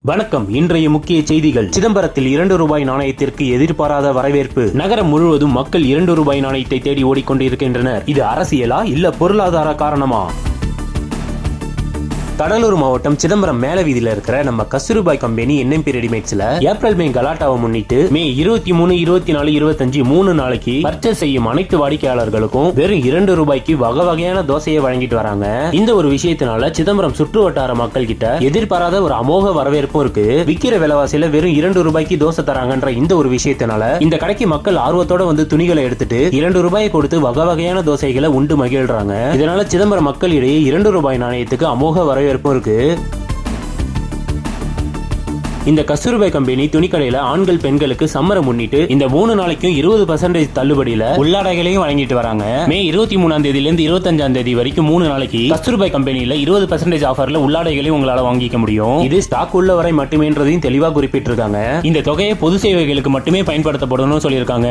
வணக்கம். இன்றைய முக்கிய செய்திகள். சிதம்பரத்தில் 2 ரூபாய் நாணயத்திற்கு எதிர்பாராத வரவேற்பு. நகரம் முழுவதும் மக்கள் 2 ரூபாய் நாணயத்தை தேடி ஓடிக்கொண்டிருக்கின்றனர். இது அரசியலா இல்ல பொருளாதார காரணமா? கடலூர் மாவட்டம் சிதம்பரம் மேல வீதியில இருக்கிற நம்ம கஸ்தூரிபாய் கம்பெனி என்எம்பி ரெடிமேட்ஸ்ல ஏப்ரல் மே கலாட்டாவை முன்னிட்டு மே 23, 24, 25 3 நாளைக்கு பர்ச்சேஸ் செய்யும் அனைத்து வாடிக்கையாளர்களுக்கும் வெறும் 2 ரூபாய்க்கு வகை வகையான தோசையை வழங்கிட்டு வராங்க. இந்த ஒரு விஷயத்தினால சிதம்பரம் சுற்று வட்டார மக்கள் கிட்ட எதிர்பாராத ஒரு அமோக வரவேற்பும் இருக்கு. விக்கிற விலைவாசியில வெறும் 2 ரூபாய்க்கு தோசை தராங்கன்ற இந்த ஒரு விஷயத்தினால இந்த கடைக்கு மக்கள் ஆர்வத்தோட வந்து துணிகளை எடுத்துட்டு 2 ரூபாயை கொடுத்து வகை வகையான தோசைகளை உண்டு மகிழ்றாங்க. இதனால சிதம்பரம் மக்களிடையே 2 ரூபாய் நாணயத்துக்கு அமோக வரவேற்பு இருக்கு. இந்த கஸ்தூரிபாய் கம்பெனி துணிக்கடையில ஆண்கள் பெண்களுக்கு சம்மரை முன்னிட்டு இந்த 3 நாளைக்கும் 20% தள்ளுபடியில உள்ளாடைகளையும் வழங்கிட்டு வராங்க. மே 23ஆம் தேதியிலிருந்து 25ஆம் தேதி வரைக்கும் 3 நாளைக்கு கஸ்தூரிபாய் கம்பெனியில 20% ஆஃபர்ல உள்ளாடைகளையும் உங்களால வாங்கிக்க முடியும். இது ஸ்டாக் உள்ள வரை மட்டுமேன்றதையும் தெளிவா குறிப்பிட்டிருக்காங்க. இந்த தொகையை பொது சேவைகளுக்கு மட்டுமே பயன்படுத்தப்படணும்னு சொல்லியிருக்காங்க.